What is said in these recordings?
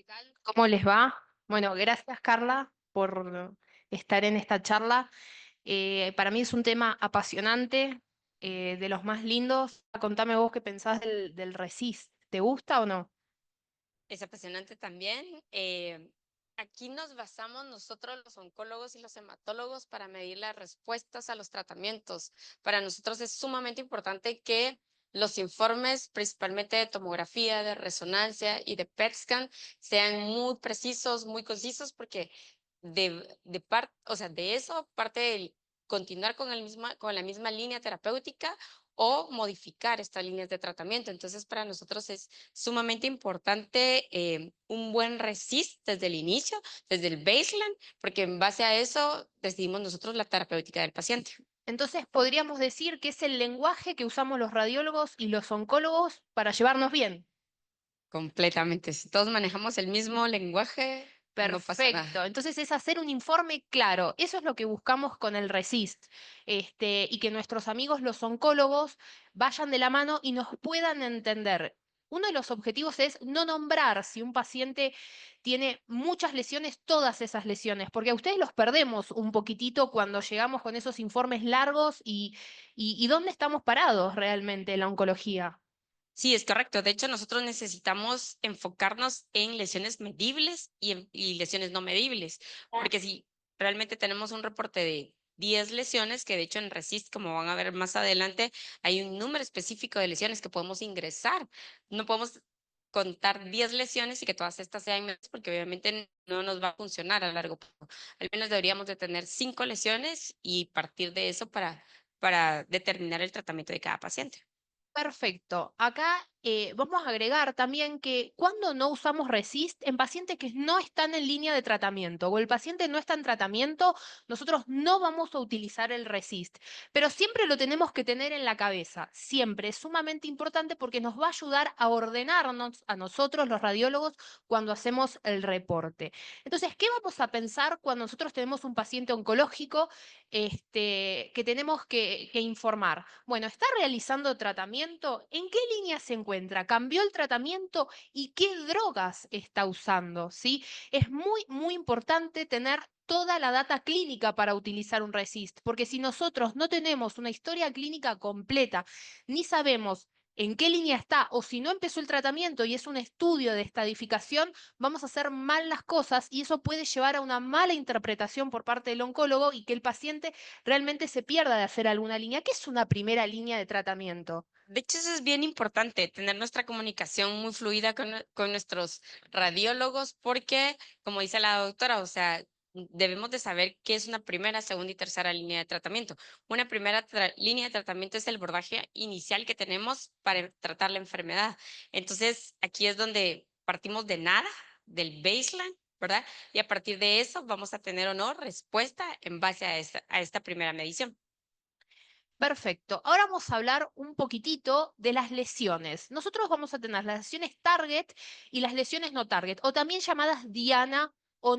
tal? ¿Cómo les va? Bueno, gracias Carla por estar en esta charla. Para mí es un tema apasionante, de los más lindos. Contame vos qué pensás del RESIST. ¿Te gusta o no? Es apasionante también. Aquí nos basamos nosotros, los oncólogos y los hematólogos, para medir las respuestas a los tratamientos. Para nosotros es sumamente importante que los informes, principalmente de tomografía, de resonancia y de PET scan, sean muy precisos, muy concisos, porque o sea, de eso parte el continuar con la misma línea terapéutica o modificar estas líneas de tratamiento. Entonces, para nosotros es sumamente importante un buen RECIST desde el inicio, desde el baseline, porque en base a eso decidimos nosotros la terapéutica del paciente. Entonces podríamos decir que es el lenguaje que usamos los radiólogos y los oncólogos para llevarnos bien. Completamente. Si todos manejamos el mismo lenguaje, no pasa nada. Perfecto. Entonces es hacer un informe claro. Eso es lo que buscamos con el RESIST. Y que nuestros amigos los oncólogos vayan de la mano y nos puedan entender. Uno de los objetivos es no nombrar si un paciente tiene muchas lesiones, todas esas lesiones, porque a ustedes los perdemos un poquitito cuando llegamos con esos informes largos y dónde estamos parados realmente en la oncología. Sí, es correcto. De hecho, nosotros necesitamos enfocarnos en lesiones medibles y lesiones no medibles, porque si realmente tenemos un reporte de 10 lesiones, que de hecho en RESIST, como van a ver más adelante, hay un número específico de lesiones que podemos ingresar. No podemos contar 10 lesiones y que todas estas sean medibles, porque obviamente no nos va a funcionar a largo plazo. Al menos deberíamos de tener 5 lesiones y partir de eso para determinar el tratamiento de cada paciente. Perfecto. Acá vamos a agregar también que cuando no usamos RESIST en pacientes que no están en línea de tratamiento o el paciente no está en tratamiento, nosotros no vamos a utilizar el RESIST. Pero siempre lo tenemos que tener en la cabeza. Siempre es sumamente importante porque nos va a ayudar a ordenarnos a nosotros, los radiólogos, cuando hacemos el reporte. Entonces, ¿qué vamos a pensar cuando nosotros tenemos un paciente oncológico que tenemos que informar? Bueno, ¿está realizando tratamiento? ¿En qué línea se encuentra? ¿Cambió el tratamiento? ¿Y qué drogas está usando? ¿Sí? Es muy, muy importante tener toda la data clínica para utilizar un RESIST, porque si nosotros no tenemos una historia clínica completa, ni sabemos en qué línea está o si no empezó el tratamiento y es un estudio de estadificación, vamos a hacer mal las cosas y eso puede llevar a una mala interpretación por parte del oncólogo y que el paciente realmente se pierda de hacer alguna línea. ¿Qué es una primera línea de tratamiento? De hecho, eso es bien importante, tener nuestra comunicación muy fluida con nuestros radiólogos, porque, como dice la doctora, o sea, debemos de saber qué es una primera, segunda y tercera línea de tratamiento. Una primera línea de tratamiento es el abordaje inicial que tenemos para tratar la enfermedad. Entonces, aquí es donde partimos de nada, del baseline, ¿verdad? Y a partir de eso vamos a tener o no respuesta en base a esta primera medición. Perfecto. Ahora vamos a hablar un poquitito de las lesiones. Nosotros vamos a tener las lesiones target y las lesiones no target, o también llamadas diana o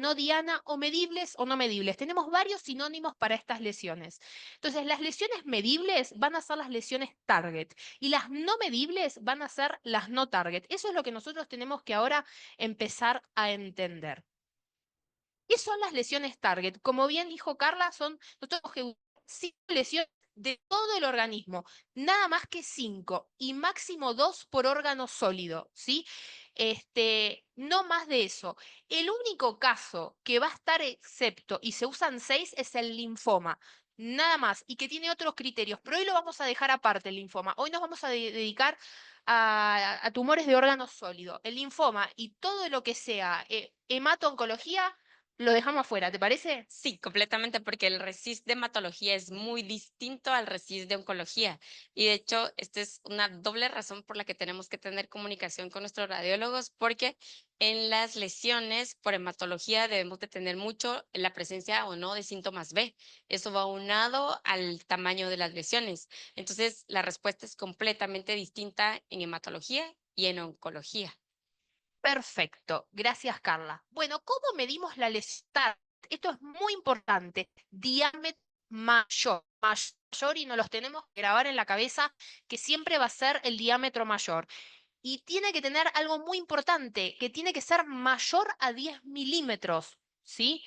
medibles o no medibles. Tenemos varios sinónimos para estas lesiones. Entonces, las lesiones medibles van a ser las lesiones target y las no medibles van a ser las no target. Eso es lo que nosotros tenemos que ahora empezar a entender. ¿Qué son las lesiones target? Como bien dijo Carla, nosotros que usamos 5 lesiones de todo el organismo, nada más que 5 y máximo 2 por órgano sólido, ¿sí? No más de eso. El único caso que va a estar excepto y se usan 6 es el linfoma. Nada más, y que tiene otros criterios, pero hoy lo vamos a dejar aparte el linfoma. Hoy nos vamos a dedicar a tumores de órgano sólido. El linfoma y todo lo que sea hemato-oncología lo dejamos afuera, ¿te parece? Sí, completamente, porque el RECIST de hematología es muy distinto al RECIST de oncología. Y de hecho, esta es una doble razón por la que tenemos que tener comunicación con nuestros radiólogos, porque en las lesiones por hematología debemos de tener mucho la presencia o no de síntomas B. Eso va unado al tamaño de las lesiones. Entonces, la respuesta es completamente distinta en hematología y en oncología. Perfecto, gracias Carla. Bueno, ¿cómo medimos la lesión? Esto es muy importante. Diámetro mayor y nos los tenemos que grabar en la cabeza que siempre va a ser el diámetro mayor. y tiene que tener algo muy importante, que tiene que ser mayor a 10 milímetros, ¿sí?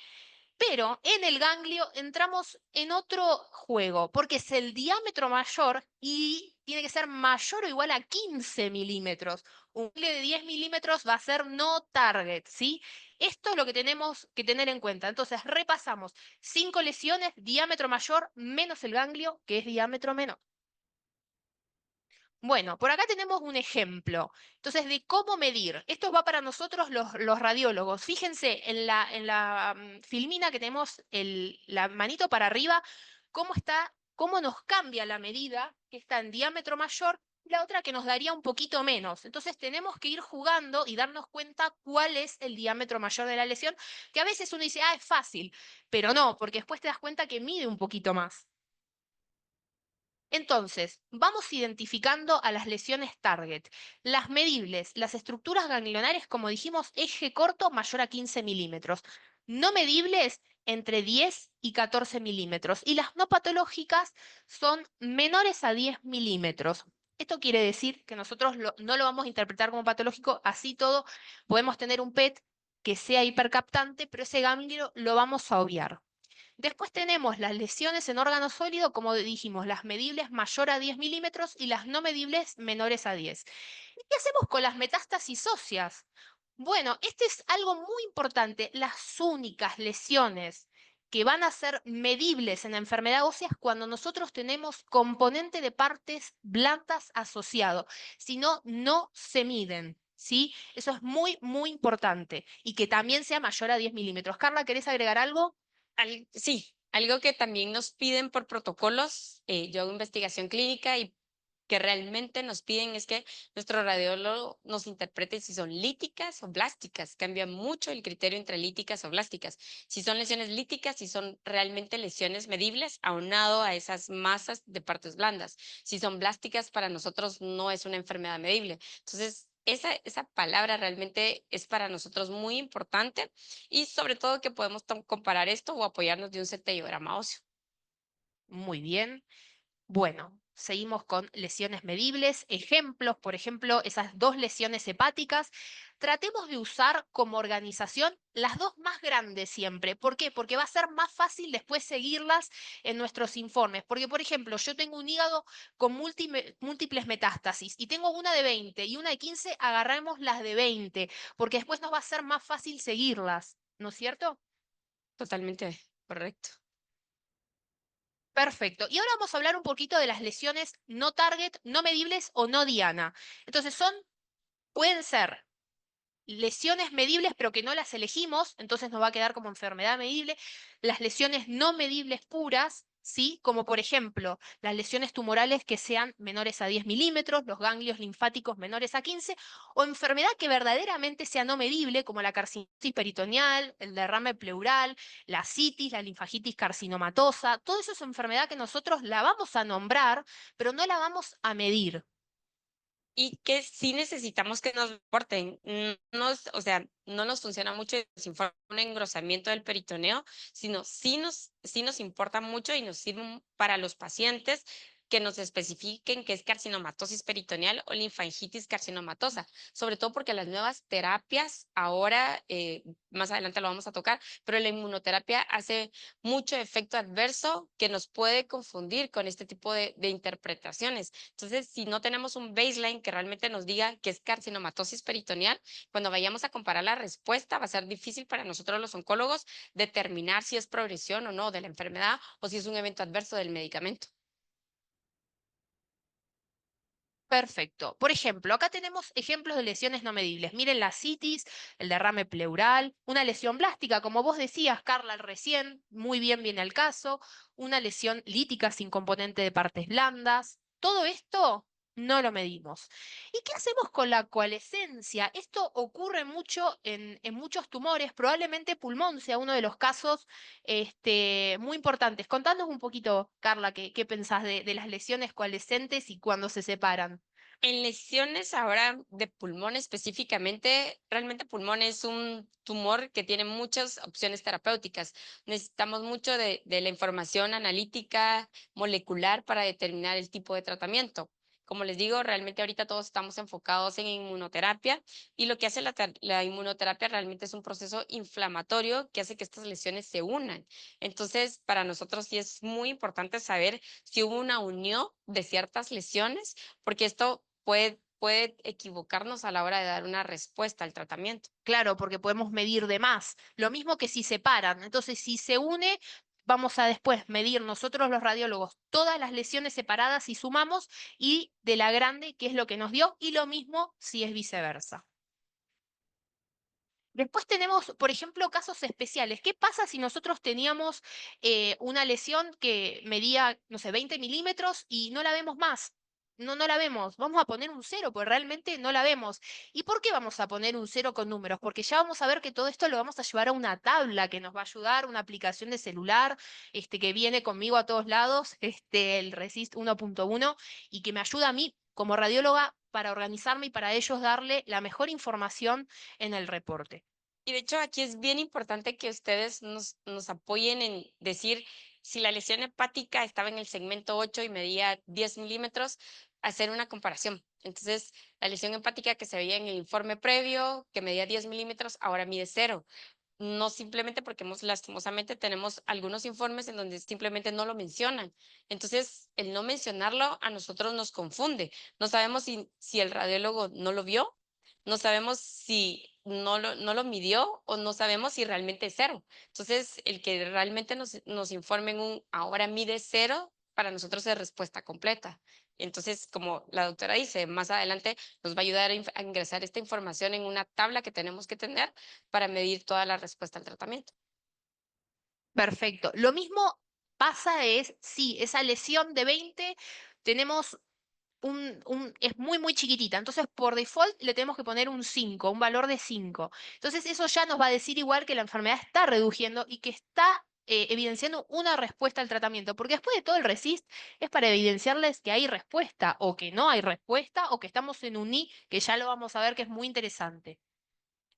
Pero en el ganglio entramos en otro juego, porque es el diámetro mayor y tiene que ser mayor o igual a 15 milímetros. Un ganglio de 10 milímetros va a ser no target, ¿sí? Esto es lo que tenemos que tener en cuenta. Entonces, repasamos. 5 lesiones, diámetro mayor menos el ganglio, que es diámetro menor. Bueno, por acá tenemos un ejemplo. Entonces, de cómo medir. Esto va para nosotros los radiólogos. Fíjense en la filmina que tenemos la manito para arriba, cómo está, cómo nos cambia la medida, que está en diámetro mayor, y la otra que nos daría un poquito menos. Entonces, tenemos que ir jugando y darnos cuenta cuál es el diámetro mayor de la lesión, que a veces uno dice, ah, es fácil, pero no, porque después te das cuenta que mide un poquito más. Entonces, vamos identificando a las lesiones target. Las medibles, las estructuras ganglionares, como dijimos, eje corto mayor a 15 milímetros. No medibles, entre 10 y 14 milímetros. Y las no patológicas son menores a 10 milímetros. Esto quiere decir que nosotros no lo vamos a interpretar como patológico, así todo podemos tener un PET que sea hipercaptante, pero ese ganglio lo vamos a obviar. Después tenemos las lesiones en órgano sólido, como dijimos, las medibles mayor a 10 milímetros y las no medibles menores a 10. ¿Y qué hacemos con las metástasis óseas? Bueno, este es algo muy importante. Las únicas lesiones que van a ser medibles en la enfermedad ósea es cuando nosotros tenemos componente de partes blandas asociado. Si no, no se miden. ¿Sí? Eso es muy, muy importante. Y que también sea mayor a 10 milímetros. Carla, ¿querés agregar algo? Sí, algo que también nos piden por protocolos, yo hago investigación clínica y que realmente nos piden es que nuestro radiólogo nos interprete si son líticas o blásticas. Cambia mucho el criterio entre líticas o blásticas. Si son lesiones líticas, si son realmente lesiones medibles, aunado a esas masas de partes blandas. Si son blásticas, para nosotros no es una enfermedad medible. Entonces, esa palabra realmente es para nosotros muy importante y sobre todo que podemos comparar esto o apoyarnos de un CTIograma óseo. Muy bien. Bueno, seguimos con lesiones medibles. Ejemplos, por ejemplo, esas dos lesiones hepáticas. Tratemos de usar como organización las dos más grandes siempre. ¿Por qué? Porque va a ser más fácil después seguirlas en nuestros informes. Porque, por ejemplo, yo tengo un hígado con múltiples metástasis y tengo una de 20 y una de 15, agarremos las de 20, porque después nos va a ser más fácil seguirlas, ¿no es cierto? Totalmente correcto. Perfecto. Y ahora vamos a hablar un poquito de las lesiones no target, no medibles o no diana. Entonces pueden ser lesiones medibles, pero que no las elegimos, entonces nos va a quedar como enfermedad medible. Las lesiones no medibles puras, ¿sí? Como por ejemplo, las lesiones tumorales que sean menores a 10 milímetros, los ganglios linfáticos menores a 15, o enfermedad que verdaderamente sea no medible, como la carcinosis peritoneal, el derrame pleural, la citis, la linfagitis carcinomatosa. Todo eso es enfermedad que nosotros la vamos a nombrar, pero no la vamos a medir. Y que sí necesitamos que nos reporten. O sea, no nos funciona mucho si fuera un engrosamiento del peritoneo, sino sí nos importa mucho y nos sirve para los pacientes que nos especifiquen que es carcinomatosis peritoneal o linfangitis carcinomatosa, sobre todo porque las nuevas terapias, ahora, más adelante lo vamos a tocar, pero la inmunoterapia hace mucho efecto adverso que nos puede confundir con este tipo de interpretaciones. Entonces, si no tenemos un baseline que realmente nos diga que es carcinomatosis peritoneal, cuando vayamos a comparar la respuesta va a ser difícil para nosotros los oncólogos determinar si es progresión o no de la enfermedad o si es un evento adverso del medicamento. Perfecto. Por ejemplo, acá tenemos ejemplos de lesiones no medibles. Miren la citis, el derrame pleural, una lesión blástica, como vos decías, Carla, recién, muy bien viene al caso, una lesión lítica sin componente de partes blandas. Todo esto no lo medimos. ¿Y qué hacemos con la coalescencia? Esto ocurre mucho en muchos tumores, probablemente pulmón sea uno de los casos muy importantes. Contanos un poquito, Carla, qué pensás de las lesiones coalescentes y cuándo se separan. En lesiones ahora de pulmón específicamente, realmente pulmón es un tumor que tiene muchas opciones terapéuticas. Necesitamos mucho de la información analítica molecular para determinar el tipo de tratamiento. Como les digo, realmente ahorita todos estamos enfocados en inmunoterapia y lo que hace la inmunoterapia realmente es un proceso inflamatorio que hace que estas lesiones se unan. Entonces, para nosotros sí es muy importante saber si hubo una unión de ciertas lesiones, porque esto puede equivocarnos a la hora de dar una respuesta al tratamiento. Claro, porque podemos medir de más. Lo mismo que si se paran. Entonces, si se une, vamos a después medir nosotros los radiólogos todas las lesiones separadas y sumamos y de la grande qué es lo que nos dio y lo mismo si es viceversa. Después tenemos, por ejemplo, casos especiales. ¿Qué pasa si nosotros teníamos una lesión que medía, no sé, 20 milímetros y no la vemos más? No la vemos. Vamos a poner un cero, porque realmente no la vemos. ¿Y por qué vamos a poner un cero con números? Porque ya vamos a ver que todo esto lo vamos a llevar a una tabla que nos va a ayudar, una aplicación de celular, que viene conmigo a todos lados, el Resist 1.1, y que me ayuda a mí como radióloga para organizarme y para ellos darle la mejor información en el reporte. Y de hecho, aquí es bien importante que ustedes nos apoyen en decir si la lesión hepática estaba en el segmento 8 y medía 10 milímetros, hacer una comparación. Entonces, la lesión hepática que se veía en el informe previo, que medía 10 milímetros, ahora mide cero. No simplemente porque lastimosamente tenemos algunos informes en donde simplemente no lo mencionan. Entonces, el no mencionarlo a nosotros nos confunde. No sabemos si el radiólogo no lo vio, no sabemos si no lo midió o no sabemos si realmente es cero. Entonces, el que realmente nos informen ahora mide cero, para nosotros es respuesta completa. Entonces, como la doctora dice, más adelante nos va a ayudar a ingresar esta información en una tabla que tenemos que tener para medir toda la respuesta al tratamiento. Perfecto. Lo mismo pasa es, sí, esa lesión de 20 tenemos es muy, muy chiquitita. Entonces, por default, le tenemos que poner un 5, un valor de 5. Entonces, eso ya nos va a decir igual que la enfermedad está reduciendo y que está evidenciando una respuesta al tratamiento. Porque después de todo el RESIST es para evidenciarles que hay respuesta o que no hay respuesta o que estamos en un I, que ya lo vamos a ver que es muy interesante.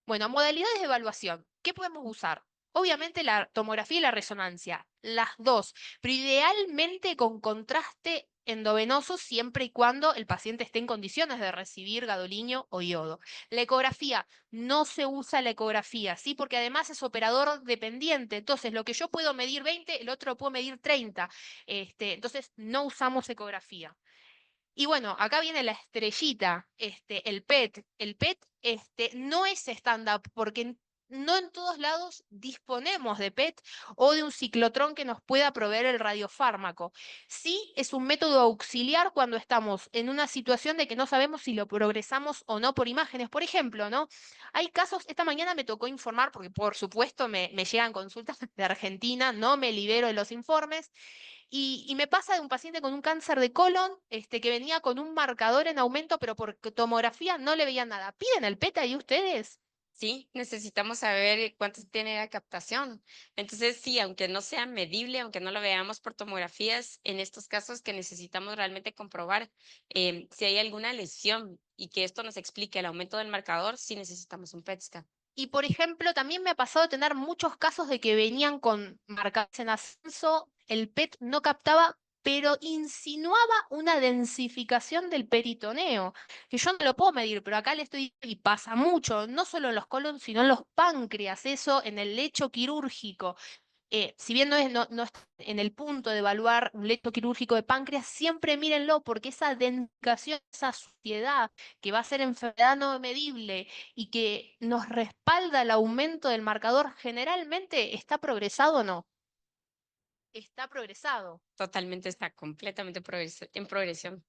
Bueno, modalidades de evaluación. ¿Qué podemos usar? Obviamente la tomografía y la resonancia, las dos, pero idealmente con contraste endovenoso siempre y cuando el paciente esté en condiciones de recibir gadolínio o yodo. La ecografía, no se usa la ecografía, ¿sí? Porque además es operador dependiente, entonces lo que yo puedo medir 20, el otro puedo medir 30, entonces no usamos ecografía. Y bueno, acá viene la estrellita, el PET. El PET, no es stand-up porque no en todos lados disponemos de PET o de un ciclotrón que nos pueda proveer el radiofármaco. Sí es un método auxiliar cuando estamos en una situación de que no sabemos si lo progresamos o no por imágenes. Por ejemplo, ¿no? Hay casos, esta mañana me tocó informar, porque por supuesto me llegan consultas de Argentina, no me libero de los informes, y me pasa de un paciente con un cáncer de colon, que venía con un marcador en aumento, pero por tomografía no le veían nada. ¿Piden el PET ahí ustedes? Sí, necesitamos saber cuánto tiene la captación. Entonces, sí, aunque no sea medible, aunque no lo veamos por tomografías, en estos casos que necesitamos realmente comprobar si hay alguna lesión y que esto nos explique el aumento del marcador, sí necesitamos un PET scan. Y por ejemplo, también me ha pasado de tener muchos casos de que venían con marcadores en ascenso, el PET no captaba, pero insinuaba una densificación del peritoneo, que yo no lo puedo medir, pero acá le estoy, y pasa mucho, no solo en los colon, sino en los páncreas, eso en el lecho quirúrgico. Si bien no está en el punto de evaluar un lecho quirúrgico de páncreas, siempre mírenlo porque esa densificación, esa suciedad que va a ser enfermedad no medible y que nos respalda el aumento del marcador, generalmente está progresado o no. Está progresado. Totalmente está completamente en progresión.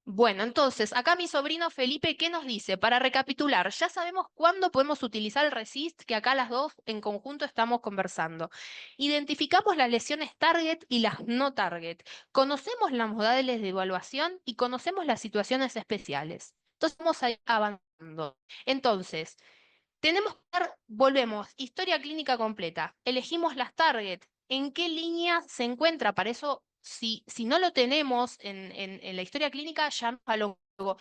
Bueno, entonces, acá mi sobrino Felipe, ¿qué nos dice? Para recapitular, ya sabemos cuándo podemos utilizar el RESIST, que acá las dos en conjunto estamos conversando. Identificamos las lesiones target y las no target. Conocemos las modalidades de evaluación y conocemos las situaciones especiales. Entonces, vamos a ir avanzando. Entonces, tenemos que ver, volvemos, historia clínica completa. Elegimos las target. ¿En qué línea se encuentra? Para eso, si no lo tenemos en la historia clínica, llamamos al oncólogo.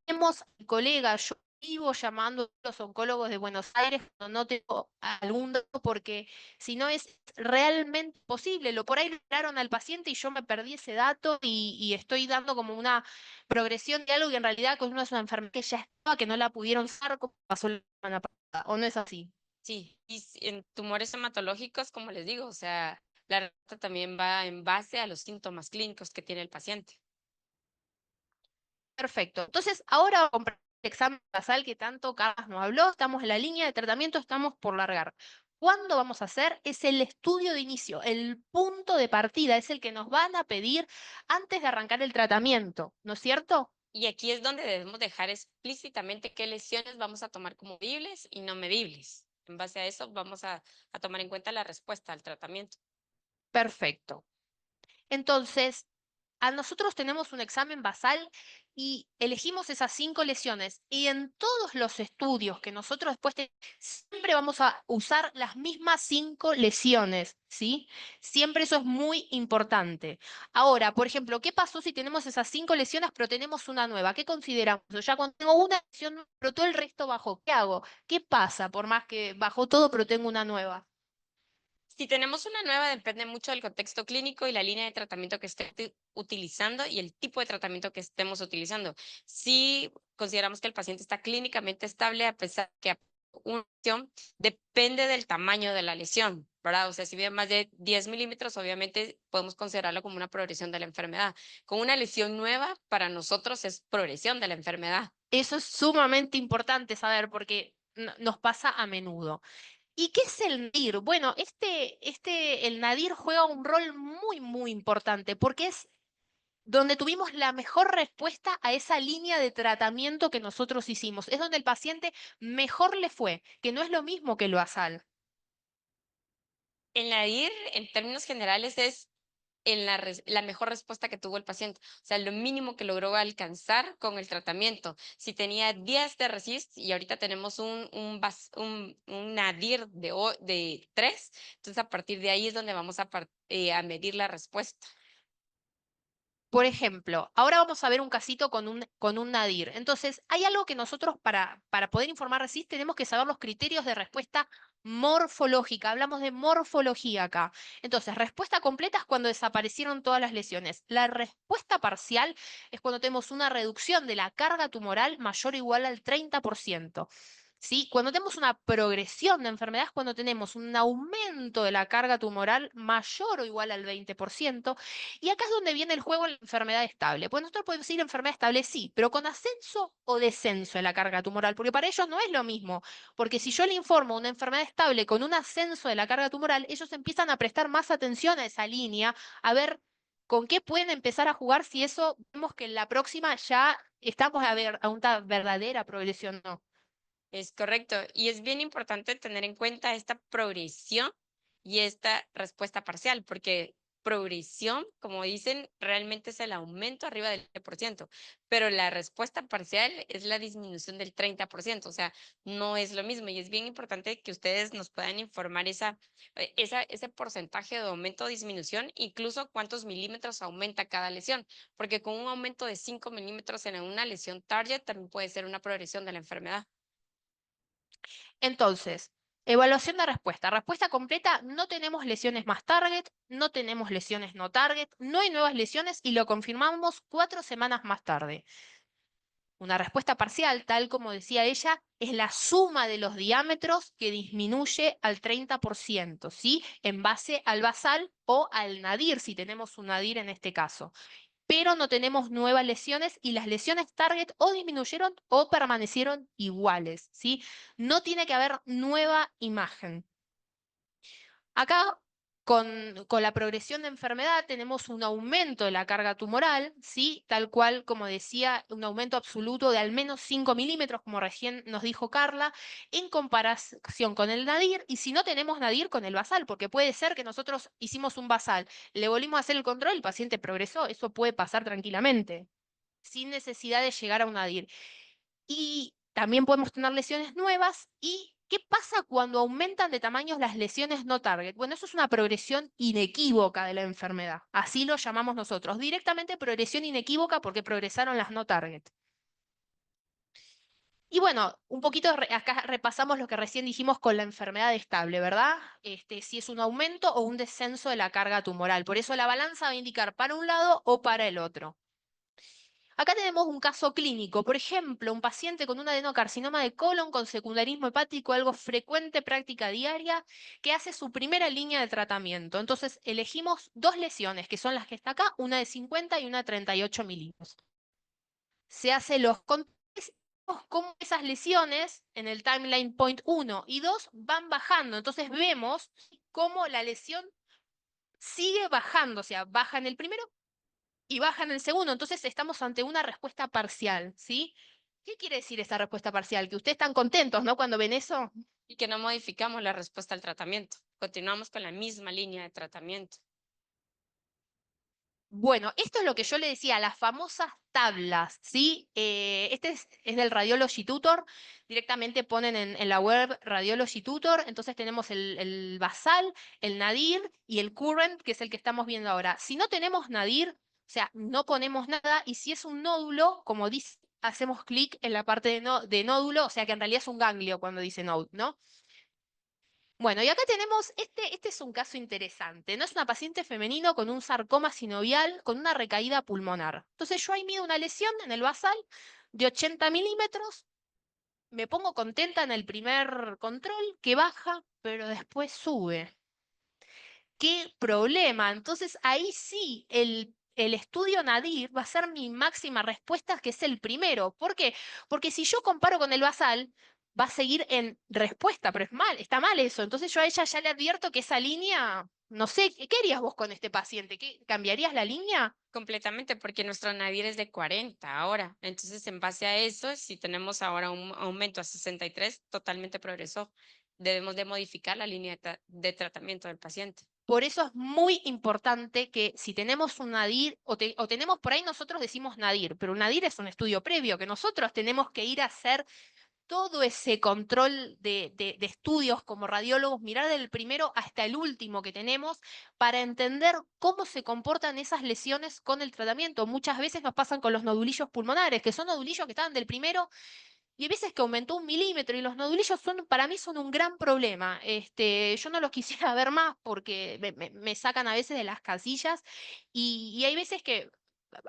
Llamemos al colega, yo vivo llamando a los oncólogos de Buenos Aires cuando no tengo algún dato, porque si no es realmente posible. Lo por ahí lograron al paciente y yo me perdí ese dato y estoy dando como una progresión de algo que en realidad con una es una enfermedad que ya estaba, que no la pudieron usar como pasó la semana pasada, ¿o no es así? Sí, y en tumores hematológicos, como les digo, o sea, la receta también va en base a los síntomas clínicos que tiene el paciente. Perfecto. Entonces, ahora vamos a comprar el examen basal que tanto Carlos nos habló. Estamos en la línea de tratamiento, estamos por largar. ¿Cuándo vamos a hacer? Es el estudio de inicio, el punto de partida, es el que nos van a pedir antes de arrancar el tratamiento, ¿no es cierto? Y aquí es donde debemos dejar explícitamente qué lesiones vamos a tomar como medibles y no medibles. En base a eso vamos a tomar en cuenta la respuesta al tratamiento. Perfecto. Entonces, a nosotros tenemos un examen basal y elegimos esas 5 lesiones. Y en todos los estudios que nosotros después siempre vamos a usar las mismas 5 lesiones, ¿sí? Siempre eso es muy importante. Ahora, por ejemplo, ¿qué pasó si tenemos esas 5 lesiones pero tenemos una nueva? ¿Qué consideramos? O ya cuando tengo una lesión pero todo el resto bajó, ¿qué hago? ¿Qué pasa por más que bajó todo pero tengo una nueva? Si tenemos una nueva, depende mucho del contexto clínico y la línea de tratamiento que esté utilizando y el tipo de tratamiento que estemos utilizando. Si consideramos que el paciente está clínicamente estable, a pesar que una lesión, depende del tamaño de la lesión, ¿verdad? O sea, si bien más de 10 milímetros, obviamente podemos considerarlo como una progresión de la enfermedad. Con una lesión nueva, para nosotros es progresión de la enfermedad. Eso es sumamente importante saber porque nos pasa a menudo. ¿Y qué es el nadir? Bueno, el nadir juega un rol muy, muy importante porque es donde tuvimos la mejor respuesta a esa línea de tratamiento que nosotros hicimos. Es donde el paciente mejor le fue, que no es lo mismo que lo asal. En la IR, en términos generales, es la mejor respuesta que tuvo el paciente, o sea, lo mínimo que logró alcanzar con el tratamiento. Si tenía 10 de RESIST y ahorita tenemos un NADIR de 3, entonces a partir de ahí es donde vamos a medir la respuesta. Por ejemplo, ahora vamos a ver un casito con un nadir. Entonces, hay algo que nosotros para poder informar RESIST tenemos que saber los criterios de respuesta morfológica. Hablamos de morfología acá. Entonces, respuesta completa es cuando desaparecieron todas las lesiones. La respuesta parcial es cuando tenemos una reducción de la carga tumoral mayor o igual al 30%. ¿Sí? Cuando tenemos una progresión de enfermedad es cuando tenemos un aumento de la carga tumoral mayor o igual al 20%. Y acá es donde viene el juego la enfermedad estable. Pues nosotros podemos decir enfermedad estable, sí, pero con ascenso o descenso de la carga tumoral, porque para ellos no es lo mismo. Porque si yo le informo una enfermedad estable con un ascenso de la carga tumoral, ellos empiezan a prestar más atención a esa línea, a ver con qué pueden empezar a jugar si eso vemos que en la próxima ya estamos a ver a una verdadera progresión, ¿no? Es correcto. Y es bien importante tener en cuenta esta progresión y esta respuesta parcial, porque progresión, como dicen, realmente es el aumento arriba del 20%, pero la respuesta parcial es la disminución del 30%, o sea, no es lo mismo. Y es bien importante que ustedes nos puedan informar ese porcentaje de aumento o disminución, incluso cuántos milímetros aumenta cada lesión, porque con un aumento de 5 milímetros en una lesión target también puede ser una progresión de la enfermedad. Entonces, evaluación de respuesta. Respuesta completa, no tenemos lesiones más target, no tenemos lesiones no target, no hay nuevas lesiones y lo confirmamos 4 semanas más tarde. Una respuesta parcial, tal como decía ella, es la suma de los diámetros que disminuye al 30%, ¿sí? En base al basal o al nadir, si tenemos un nadir en este caso. Pero no tenemos nuevas lesiones y las lesiones target o disminuyeron o permanecieron iguales, ¿sí? No tiene que haber nueva imagen. Acá, con la progresión de enfermedad, tenemos un aumento de la carga tumoral, ¿sí? Tal cual, como decía, un aumento absoluto de al menos 5 milímetros, como recién nos dijo Carla, en comparación con el nadir, y si no tenemos nadir, con el basal, porque puede ser que nosotros hicimos un basal, le volvimos a hacer el control, el paciente progresó, eso puede pasar tranquilamente, sin necesidad de llegar a un nadir. Y también podemos tener lesiones nuevas. ¿Y qué pasa cuando aumentan de tamaños las lesiones no target? Bueno, eso es una progresión inequívoca de la enfermedad. Así lo llamamos nosotros. Directamente progresión inequívoca porque progresaron las no target. Y bueno, un poquito acá repasamos lo que recién dijimos con la enfermedad estable, ¿verdad? Si es un aumento o un descenso de la carga tumoral. Por eso la balanza va a indicar para un lado o para el otro. Acá tenemos un caso clínico, por ejemplo, un paciente con un adenocarcinoma de colon con secundarismo hepático, algo frecuente, práctica diaria, que hace su primera línea de tratamiento. Entonces, elegimos dos lesiones, que son las que está acá, una de 50 y una de 38 milímetros. Se hace los controles, cómo esas lesiones en el timeline point 1 y 2 van bajando. Entonces, vemos cómo la lesión sigue bajando, o sea, baja en el primero y baja en el segundo. Entonces estamos ante una respuesta parcial, ¿sí? ¿Qué quiere decir esta respuesta parcial? Que ustedes están contentos, ¿no? Cuando ven eso. Y que no modificamos la respuesta al tratamiento. Continuamos con la misma línea de tratamiento. Bueno, esto es lo que yo le decía, las famosas tablas, ¿sí? Este es del Radiology Tutor, directamente ponen en la web Radiology Tutor, entonces tenemos el basal, el nadir y el current, que es el que estamos viendo ahora. Si no tenemos nadir, o sea, no ponemos nada, y si es un nódulo, como dice, hacemos clic en la parte de nódulo, o sea que en realidad es un ganglio cuando dice node, ¿no? Bueno, y acá tenemos, este es un caso interesante, ¿no? Es una paciente femenino con un sarcoma sinovial con una recaída pulmonar. Entonces yo ahí mido una lesión en el basal de 80 milímetros, me pongo contenta en el primer control, que baja, pero después sube. ¿Qué problema? Entonces ahí sí, el estudio Nadir va a ser mi máxima respuesta, que es el primero. ¿Por qué? Porque si yo comparo con el basal, va a seguir en respuesta, pero es mal, está mal eso. Entonces yo a ella ya le advierto que esa línea, no sé, ¿qué harías vos con este paciente? ¿Cambiarías la línea? Completamente, porque nuestro nadir es de 40 ahora. Entonces, en base a eso, si tenemos ahora un aumento a 63, totalmente progresó. Debemos de modificar la línea de tratamiento del paciente. Por eso es muy importante que si tenemos un NADIR, o tenemos por ahí nosotros decimos NADIR, pero un NADIR es un estudio previo que nosotros tenemos que ir a hacer todo ese control de estudios como radiólogos, mirar del primero hasta el último que tenemos para entender cómo se comportan esas lesiones con el tratamiento. Muchas veces nos pasan con los nodulillos pulmonares, que son nodulillos que estaban del primero y hay veces que aumentó 1 milímetro y los nodulillos para mí son un gran problema. Yo no los quisiera ver más porque me sacan a veces de las casillas y hay veces que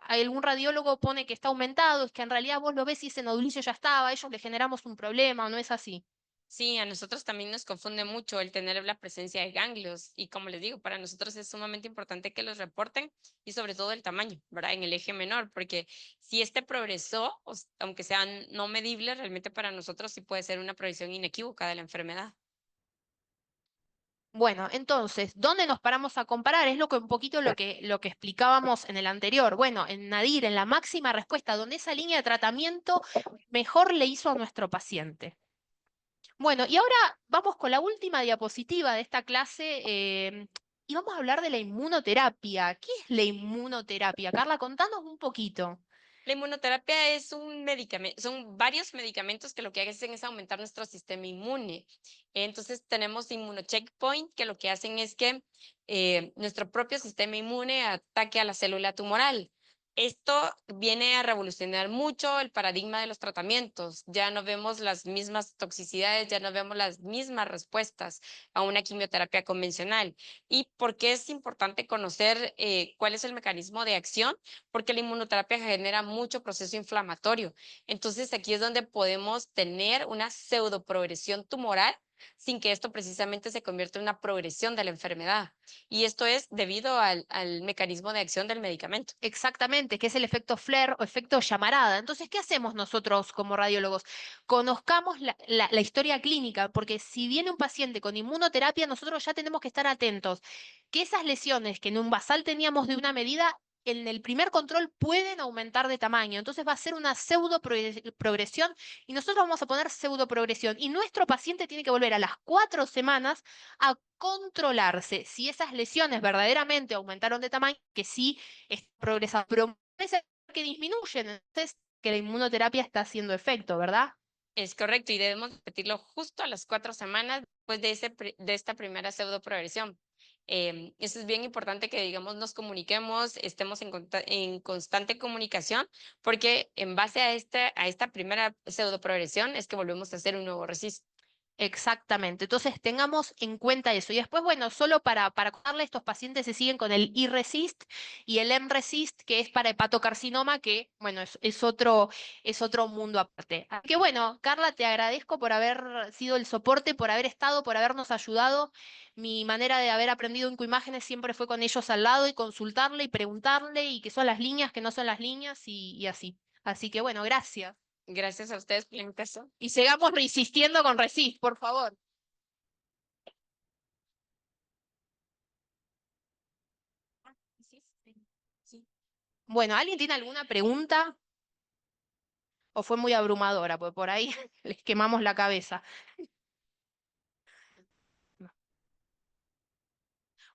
algún radiólogo pone que está aumentado, es que en realidad vos lo ves y ese nodulillo ya estaba, a ellos le generamos un problema, no es así. Sí, a nosotros también nos confunde mucho el tener la presencia de ganglios y como les digo, para nosotros es sumamente importante que los reporten y sobre todo el tamaño, ¿verdad? En el eje menor, porque si este progresó, aunque sean no medibles, realmente para nosotros sí puede ser una progresión inequívoca de la enfermedad. Bueno, entonces, ¿dónde nos paramos a comparar? Es un poquito lo que explicábamos en el anterior. Bueno, en Nadir, en la máxima respuesta, donde esa línea de tratamiento mejor le hizo a nuestro paciente. Bueno, y ahora vamos con la última diapositiva de esta clase y vamos a hablar de la inmunoterapia. ¿Qué es la inmunoterapia? Carla, contanos un poquito. La inmunoterapia es un medicamento, son varios medicamentos que lo que hacen es aumentar nuestro sistema inmune. Entonces tenemos inmunocheckpoint que lo que hacen es que nuestro propio sistema inmune ataque a la célula tumoral. Esto viene a revolucionar mucho el paradigma de los tratamientos. Ya no vemos las mismas toxicidades, ya no vemos las mismas respuestas a una quimioterapia convencional. ¿Y por qué es importante conocer cuál es el mecanismo de acción? Porque la inmunoterapia genera mucho proceso inflamatorio. Entonces, aquí es donde podemos tener una pseudoprogresión tumoral sin que esto precisamente se convierta en una progresión de la enfermedad. Y esto es debido al mecanismo de acción del medicamento. Exactamente, que es el efecto Flare o efecto llamarada. Entonces, ¿qué hacemos nosotros como radiólogos? Conozcamos la historia clínica, porque si viene un paciente con inmunoterapia, nosotros ya tenemos que estar atentos que esas lesiones que en un basal teníamos de una medida, en el primer control pueden aumentar de tamaño. Entonces va a ser una pseudo progresión y nosotros vamos a poner pseudo progresión. Y nuestro paciente tiene que volver a las 4 semanas a controlarse si esas lesiones verdaderamente aumentaron de tamaño, que sí progresando, pero puede ser que disminuyen, entonces que la inmunoterapia está haciendo efecto, ¿verdad? Es correcto, y debemos repetirlo justo a las 4 semanas después de esta primera pseudoprogresión. Eso es bien importante que, digamos, nos comuniquemos, estemos en constante comunicación, porque en base a esta primera pseudoprogresión es que volvemos a hacer un nuevo resist. Exactamente. Entonces tengamos en cuenta eso. Y después, bueno, solo para contarle, estos pacientes se siguen con el iResist y el mResist, que es para hepatocarcinoma, que, bueno, es otro mundo aparte. Así que bueno, Carla, te agradezco por haber sido el soporte, por haber estado, por habernos ayudado. Mi manera de haber aprendido Incoimágenes siempre fue con ellos al lado y consultarle y preguntarle y qué son las líneas, qué no son las líneas y así. Así que bueno, gracias. Gracias a ustedes por la invitación. Y sigamos resistiendo con Resist, por favor. Bueno, ¿alguien tiene alguna pregunta? ¿O fue muy abrumadora? Porque por ahí les quemamos la cabeza. No.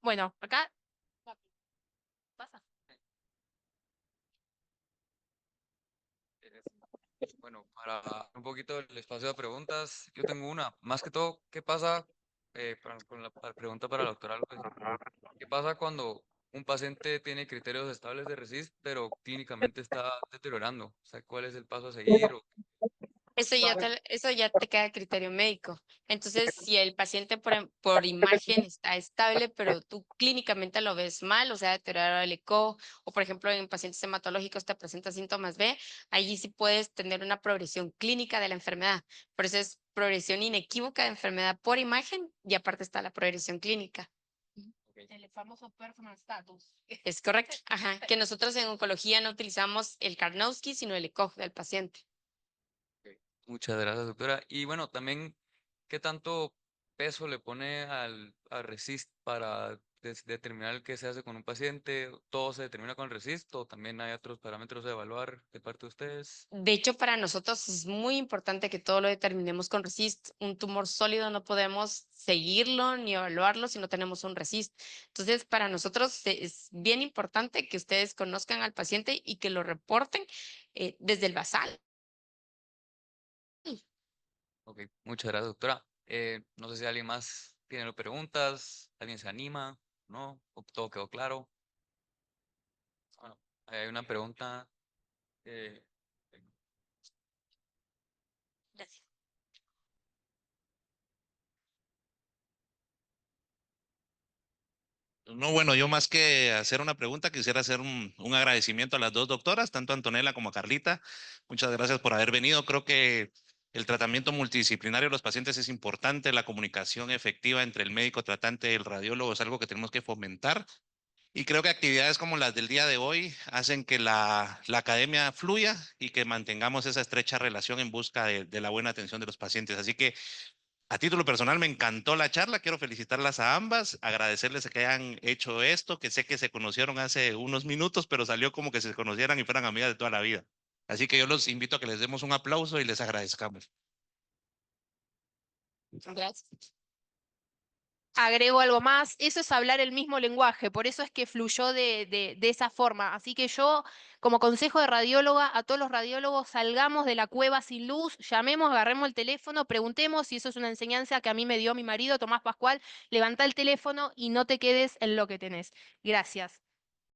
Bueno, acá pasa. Bueno, para un poquito el espacio de preguntas, yo tengo una. Más que todo, ¿qué pasa, con la pregunta para la doctora López, qué pasa cuando un paciente tiene criterios estables de RECIST, pero clínicamente está deteriorando? O sea, ¿cuál es el paso a seguir? Eso ya te queda a criterio médico. Entonces, si el paciente por imagen está estable, pero tú clínicamente lo ves mal, o sea, deteriorado el eco, o por ejemplo, en pacientes hematológicos te presenta síntomas B, allí sí puedes tener una progresión clínica de la enfermedad. Por eso es progresión inequívoca de enfermedad por imagen y aparte está la progresión clínica. El famoso performance status. Es correcto. Ajá. Que nosotros en oncología no utilizamos el Karnowski, sino el ECOG del paciente. Ok, muchas gracias, doctora. Y bueno, también, ¿qué tanto peso le pone al RECIST para determinar qué se hace con un paciente? ¿Todo se determina con el RECIST o también hay otros parámetros a evaluar de parte de ustedes? De hecho, para nosotros es muy importante que todo lo determinemos con RECIST. Un tumor sólido no podemos seguirlo ni evaluarlo si no tenemos un RECIST. Entonces, para nosotros es bien importante que ustedes conozcan al paciente y que lo reporten desde el basal. Ok, muchas gracias, doctora. No sé si alguien más tiene preguntas, alguien se anima, ¿no? ¿O todo quedó claro? Bueno, hay una pregunta. eh, Gracias. No, bueno, yo más que hacer una pregunta, quisiera hacer un agradecimiento a las dos doctoras, tanto a Antonella como a Carlita. Muchas gracias por haber venido. Creo que el tratamiento multidisciplinario de los pacientes es importante. La comunicación efectiva entre el médico tratante y el radiólogo es algo que tenemos que fomentar. Y creo que actividades como las del día de hoy hacen que la academia fluya y que mantengamos esa estrecha relación en busca de la buena atención de los pacientes. Así que a título personal me encantó la charla, quiero felicitarlas a ambas, agradecerles que hayan hecho esto, que sé que se conocieron hace unos minutos, pero salió como que se conocieran y fueran amigas de toda la vida. Así que yo los invito a que les demos un aplauso y les agradezcamos. Gracias. Agrego algo más, eso es hablar el mismo lenguaje, por eso es que fluyó de esa forma. Así que yo, como consejo de radióloga, a todos los radiólogos, salgamos de la cueva sin luz, llamemos, agarremos el teléfono, preguntemos si eso es una enseñanza que a mí me dio mi marido, Tomás Pascual, levanta el teléfono y no te quedes en lo que tenés. Gracias.